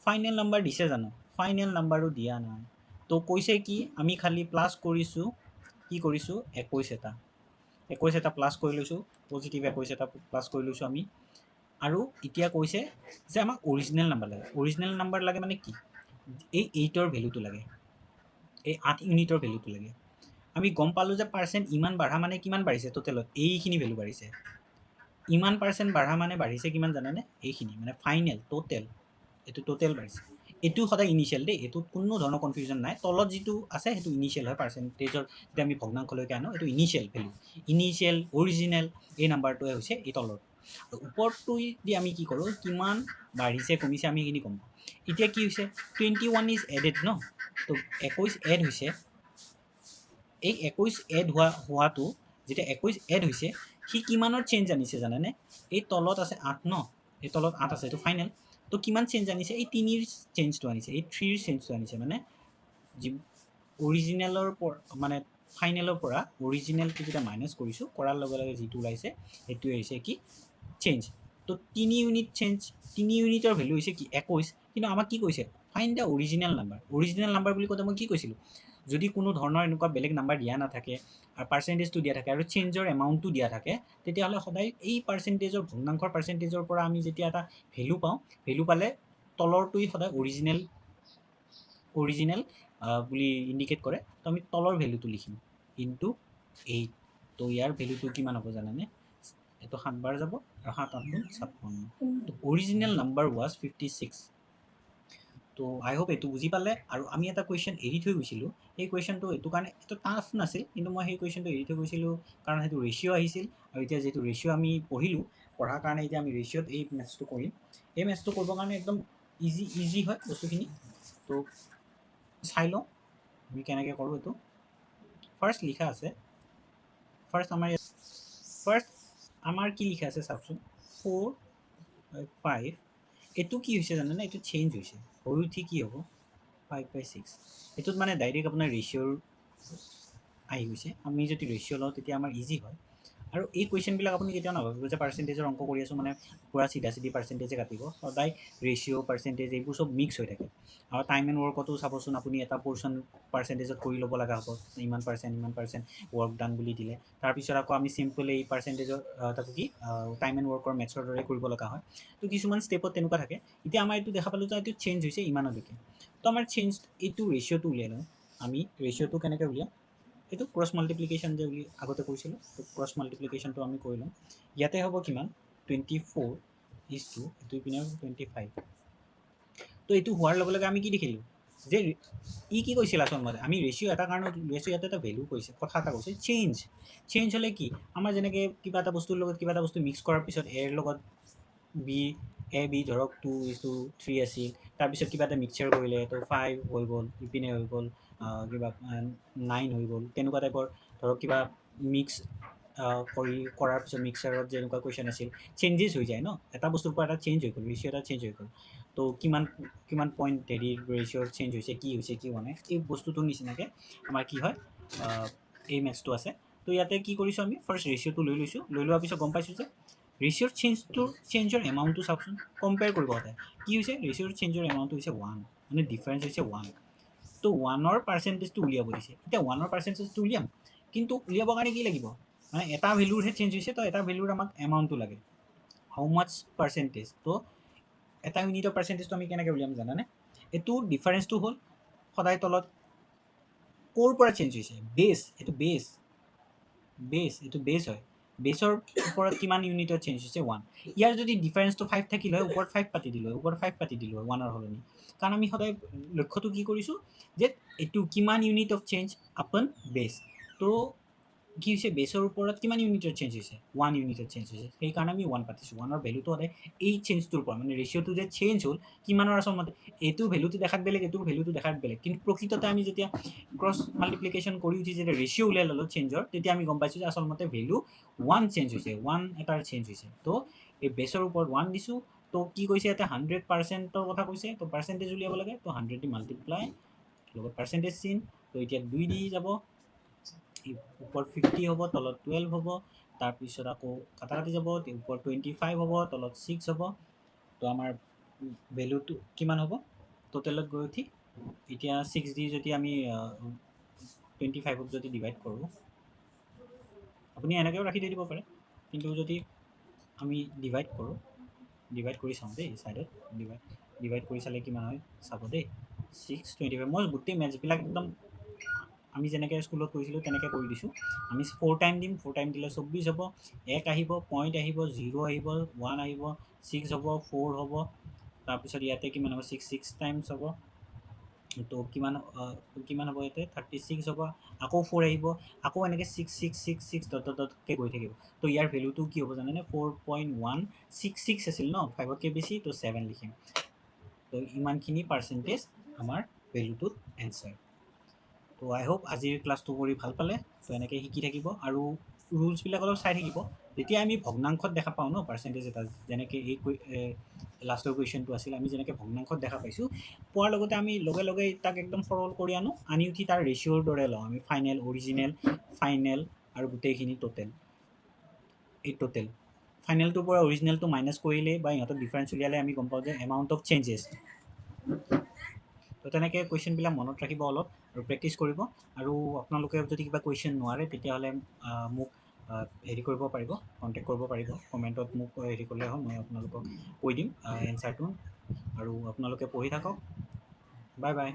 ফাইনেল নাম্বাৰ দিছে জানো ফাইনেল নাম্বাৰো দিয়া নাই তো কৈছে কি আমি খালি প্লাছ কৰিছোঁ কি কৰিছোঁ 21 এটা প্লাছ কৰি লৈছোঁ পজিটিভ 21 এটা প্লাছ কৰি লৈছোঁ আমি আৰু এতিয়া কৈছে যে আমাক অৰিজিনেল নাম্বাৰ লাগে মানে কি এই 8ৰ ভেলুটো লাগে এই 8 ইউনিটৰ ভেলুটো লাগে আমি গম পালোঁ যে পাৰ্চেণ্ট ইমান বাঢ়া মানে কিমান বাঢ়িছে টোটেলত এইখিনি ভেলু বাঢ়িছে ইমান পাৰ্চেণ্ট বাঢ়া মানে বাঢ়িছে কিমান জানেনে এইখিনি মানে ফাইনেল এইটো টোটেল বাঢ়িছে এইটো সদায় ইনিচিয়েল দেই এইটোত কোনো ধৰণৰ কনফিউজন নাই তলত যিটো আছে সেইটো ইনিচিয়েল হয় পাৰ্চেণ্টেজৰ যেতিয়া আমি ভগ্নাংশলৈকে আনো এইটো ইনিচিয়েল ভেলু ইনিচিয়েল অৰিজিনেল এই নাম্বাৰটোৱে হৈছে এই তলৰ আৰু ওপৰটো দি আমি কি কৰোঁ কিমান বাঢ়িছে কমিছে আমি এইখিনি গম পাওঁ এতিয়া কি হৈছে 21 ইজ এডেড ন তো 21 এড হৈছে এই 21 এড হোৱাটো যেতিয়া 21 এড হৈছে সি কিমানৰ চেঞ্জ আনিছে জানেনে এই তলত আছে 8 ন এই তলত 8 আছে এইটো ফাইনেল তো কিমান চেঞ্জ আনিছে এই 3ৰ চেঞ্জটো আনিছে এই 3ৰ চেঞ্জটো আনিছে মানে অৰিজিনেলৰ মানে ফাইনেলৰ পৰা অৰিজিনেলটো যেতিয়া মাইনাছ কৰিছোঁ কৰাৰ লগে লগে যিটো ওলাইছে সেইটোৱে হৈছে কি চেঞ্জ তো 3 ইউনিটৰ ভেলু হৈছে কি 21 কিন্তু আমাক কি কৈছে ফাইন দ্য অৰিজিনেল নাম্বাৰ বুলি কওঁতে মই কি কৈছিলোঁ যদি কোনো ধৰণৰ এনেকুৱা বেলেগ নাম্বাৰ দিয়া নাথাকে আৰু পাৰ্চেণ্টেজটো দিয়া থাকে আৰু চেঞ্জৰ এমাউণ্টটো দিয়া থাকে তেতিয়াহ'লে সদায় এই ভগ্নাংশৰ পাৰ্চেণ্টেজৰ পৰা আমি যেতিয়া এটা ভেলু পাওঁ ভেলু পালে তলৰটোৱে সদায় অৰিজিনেল বুলি ইণ্ডিকেট কৰে তো আমি তলৰ ভেলুটো লিখিম ইনটু 8 তো ইয়াৰ ভেলুটো কিমান হ'ব জানানে এইটো 7 বাৰ যাব আৰু 7 8 56 তো অৰিজিনেল নাম্বাৰ ৱাজ 56 তো আই হোপ এইটো বুজি পালে আৰু আমি এটা কুৱেশ্যন এৰি থৈ গৈছিলোঁ সেই কুৱেশ্যনটো এইটো কাৰণে এইটো টাফ নাছিল কিন্তু মই সেই কুৱেশ্যনটো এৰি থৈ গৈছিলোঁ কাৰণ সেইটো ৰেচিঅ' আহিছিল আৰু এতিয়া যিহেতু ৰেচিঅ' আমি পঢ়াৰ কাৰণে এতিয়া আমি ৰেচিঅ'ত এই মেথছটো কৰিম এই মেথছটো কৰিবৰ কাৰণে একদম ইজি হয় বস্তুখিনি তো চাই লওঁ আমি কেনেকৈ কৰোঁ এইটো ফাৰ্ষ্ট লিখা আছে ফাৰ্ষ্ট আমাৰ কি লিখা আছে চাওকচোন 4 5 এইটো কি হৈছে জানেনে এইটো চেঞ্জ হৈছে হৈ উঠি কি হ'ব 5/6 এইটোত মানে ডাইৰেক্ট আপোনাৰ ৰেচিঅ'ৰ আহি গৈছে আমি যদি ৰেচিঅ' লওঁ তেতিয়া আমাৰ ইজি হয় আৰু এই কুৱেশ্যনবিলাক আপুনি কেতিয়াও নাভাবিব যে পাৰ্চেণ্টেজৰ অংক কৰি আছোঁ মানে পূৰা চিধা পাৰ্চেণ্টেজে কাটিব সদায় ৰেচিঅ' পাৰ্চেণ্টেজ এইবোৰ চব মিক্স হৈ থাকে আৰু টাইম এণ্ড ৱৰ্কতো চাবচোন আপুনি এটা পৰ্চন পাৰ্চেণ্টেজত কৰি ল'ব লগা হ'ব ইমান পাৰ্চেণ্ট ৱৰ্ক ডান বুলি দিলে তাৰপিছত আকৌ আমি চিম্পল এই পাৰ্চেণ্টেজৰ তাকো কি টাইম এণ্ড ৱৰ্কৰ মেথছৰ দৰে কৰিব লগা হয় তো কিছুমান ষ্টেপত তেনেকুৱা থাকে এতিয়া আমাৰ এইটো দেখা পালোঁ যে এইটো চেঞ্জ হৈছে ইমানলৈকে তো আমাৰ এইটো ৰেচিঅ'টো উলিয়াই লওঁ আমি ৰেচিঅ'টো কেনেকৈ উলিয়াম এইটো ক্ৰছ মাল্টিপ্লিকেশ্যন যে আগতে কৈছিলোঁ তো ক্ৰছ মাল্টিপ্লিকেশ্যনটো আমি কৰি লওঁ ইয়াতে হ'ব কিমান 24 ইজ টু এইটো ইপিনে 25। তো এইটো হোৱাৰ লগে লগে আমি কি দেখিলোঁ যে ই কি কৈছিল আচলতে আমি ৰেচিঅ' এটা কাৰণত ৰেচিঅ' ইয়াতে এটা ভেলু কৈছে কথা এটা কৈছে চেঞ্জ। চেঞ্জ হ'লে কি আমাৰ যেনেকৈ কিবা এটা বস্তুৰ লগত কিবা এটা বস্তু মিক্স কৰাৰ পিছত এৰ লগত বি বি ধৰক 2:3 আছিল, তাৰপিছত কিবা এটা মিক্সাৰ কৰিলে তো 5 হৈ গ'ল, ইপিনে হৈ গ'ল কিবা 9 হৈ গ'ল, তেনেকুৱা টাইপৰ ধৰক কিবা মিক্স কৰাৰ পিছত মিক্সাৰত যেনেকুৱা কুৱেশ্যন আছিল চেঞ্জেছ হৈ যায় ন, এটা বস্তুৰ পৰা এটা চেঞ্জ হৈ গ'ল, ৰেচিঅ' এটা চেঞ্জ হৈ গ'ল। তো কিমান কিমান পইণ্ট হেৰিৰ ৰেচিঅ'ৰ চেঞ্জ হৈছে, কি হৈছে কি হোৱা নাই, এই বস্তুটোৰ নিচিনাকৈ আমাৰ কি হয় এই মেথছটো আছে। তো ইয়াতে কি কৰিছোঁ আমি ফাৰ্ষ্ট ৰেচিঅ'টো লৈ লৈছোঁ, লৈ লোৱাৰ পিছত গম পাইছোঁ যে ৰেচিঅ'ৰ চেঞ্জৰ এমাউণ্টটো চাওকচোন, কম্পেয়াৰ কৰিব সদায় কি হৈছে ৰেচিঅ'ৰ চেঞ্জৰ এমাউণ্টটো হৈছে 1, মানে ডিফাৰেঞ্চ হৈছে 1। তো 1ৰ পাৰ্চেণ্টেজটো উলিয়াব দিছে, এতিয়া 1ৰ পাৰ্চেণ্টেজটো উলিয়াম, কিন্তু উলিয়াবৰ কাৰণে কি লাগিব মানে এটা ভেলুৰহে চেঞ্জ হৈছে, তো এটা ভেলুৰ আমাক এমাউণ্টটো লাগে, হাউ মাছ পাৰ্চেণ্টেজ। তো এটা ইউনিটৰ পাৰ্চেণ্টেজটো আমি কেনেকৈ উলিয়াম জানানে, এইটো ডিফাৰেঞ্চটো হ'ল সদায় তলত ক'ৰ পৰা চেঞ্জ হৈছে বেছ, এইটো বেছ এইটো বেছ হয়, বেছৰ ওপৰত কিমান ইউনিটৰ চেঞ্জ হৈছে 1। ইয়াৰ যদি ডিফাৰেঞ্চটো 5 থাকিল হয় ওপৰত 5 পাতি দিলোঁ হয়, ওপৰত 5 পাতি দিলোঁ হয় 1ৰ সলনি, কাৰণ আমি সদায় লক্ষ্যটো কি কৰিছোঁ যে এইটো কিমান ইউনিট অফ চেঞ্জ আপন বেছ। তো কি হৈছে বেছৰ ওপৰত কিমান ইউনিটৰ চেঞ্জ হৈছে 1 ইউনিটৰ চেঞ্জ হৈছে, সেইকাৰণে আমি 1 পাতিছোঁ। 1ৰ ভেলুটো সদায় এই চেঞ্জটোৰ পৰা মানে ৰেচিঅ'টো যে চেঞ্জ হ'ল কিমানৰ আচলতে এইটো ভেলুটো দেখাত বেলেগ, এইটো ভেলুটো দেখাত বেলেগ, কিন্তু প্ৰকৃততে আমি যেতিয়া ক্ৰছ মাল্টিপ্লিকেশ্যন কৰি উঠি যেতিয়া ৰেচিঅ' উলিয়াই ল'লোঁ চেঞ্জৰ, তেতিয়া আমি গম পাইছোঁ যে আচলতে ভেলু 1 চেঞ্জ হৈছে, 1 এটাৰ চেঞ্জ হৈছে। তো এই বেছৰ ওপৰত 1 দিছোঁ, তো কি কৈছে ইয়াতে 100%ৰ কথা কৈছে, তো পাৰ্চেণ্টেজ উলিয়াব লাগে, তো 100 দি মাল্টিপ্লাই লগত পাৰ্চেণ্টেজ চিন, তো এতিয়া 2 দি যাব, ওপৰত 50 হ'ব, তলত 12 হ'ব, তাৰপিছত আকৌ কাটা কাটি যাব, ওপৰত 25 হ'ব, তলত 6 হ'ব। তো আমাৰ ভেলুটো কিমান হ'ব টোটেলত গৈ উঠি, এতিয়া 6 দি যদি আমি 25ক যদি ডিভাইড কৰোঁ, আপুনি এনেকৈও ৰাখি থৈ দিব পাৰে, কিন্তু যদি আমি ডিভাইড কৰোঁ, ডিভাইড কৰি চাওঁ দেই ছাইডত, ডিভাইড কৰি চালে কিমান হয় চাব দেই, 625। মই গোটেই মেথছবিলাক একদম আমি যেনেকৈ স্কুলত কৰিছিলোঁ তেনেকৈ কৰি দিছোঁ। আমি 4 টাইম দিম, 4 টাইম দিলে 24 হ'ব, 1 আহিব, পইণ্ট আহিব, 0 আহিব, 1 আহিব, 6 হ'ব, 4 হ'ব, তাৰপিছত ইয়াতে কিমান হ'ব 6 টাইমছ হ'ব, তো কিমান কিমান হ'ব ইয়াতে 36 হ'ব, আকৌ 4 আহিব, আকৌ এনেকৈ 6 ডটকৈ গৈ থাকিব। তো ইয়াৰ ভেলুটো কি হ'ব জানেনে 4.166 আছিল ন, 5তকৈ বেছি, তো 7 লিখিম। তো ইমানখিনি পাৰ্চেণ্টেজ আমাৰ ভেলুটোত এনচাৰ। তো আই হোপ আজিৰ ক্লাছটো কৰি ভাল পালে। তো এনেকৈ শিকি থাকিব আৰু ৰুলছবিলাক অলপ চাই থাকিব, যেতিয়া আমি ভগ্নাংশত দেখা পাওঁ ন পাৰ্চেণ্টেজ এটা, যেনেকৈ এই লাষ্টৰ কুৱেশ্যনটো আছিল, আমি যেনেকৈ ভগ্নাংশত দেখা পাইছোঁ, পোৱাৰ লগতে আমি লগে লগে তাক একদম সৰল কৰি আনি উঠি তাৰ ৰেচিঅ'ৰ দৰে লওঁ আমি, ফাইনেল, অৰিজিনেল, ফাইনেল আৰু গোটেইখিনি টোটেল, এই টোটেল ফাইনেলটোৰ পৰা অৰিজিনেলটো মাইনাছ কৰিলে বা ইহঁতৰ ডিফাৰেঞ্চ উলিয়ালে আমি গম পাওঁ যে এমাউণ্ট অফ চেঞ্জেছ। তো তেনেকৈ কুৱেশ্যনবিলাক মনত ৰাখিব অলপ আৰু প্ৰেক্টিছ কৰিব। আৰু আপোনালোকে যদি কিবা কুৱেশ্যন নোৱাৰে তেতিয়াহ'লে মোক হেৰি কৰিব পাৰিব, কণ্টেক্ট কৰিব পাৰিব, কমেণ্টত মোক হেৰি কৰিলে হ'ল, মই আপোনালোকক কৈ দিম এনচাৰটো। আৰু আপোনালোকে পঢ়ি থাকক, বাই বাই।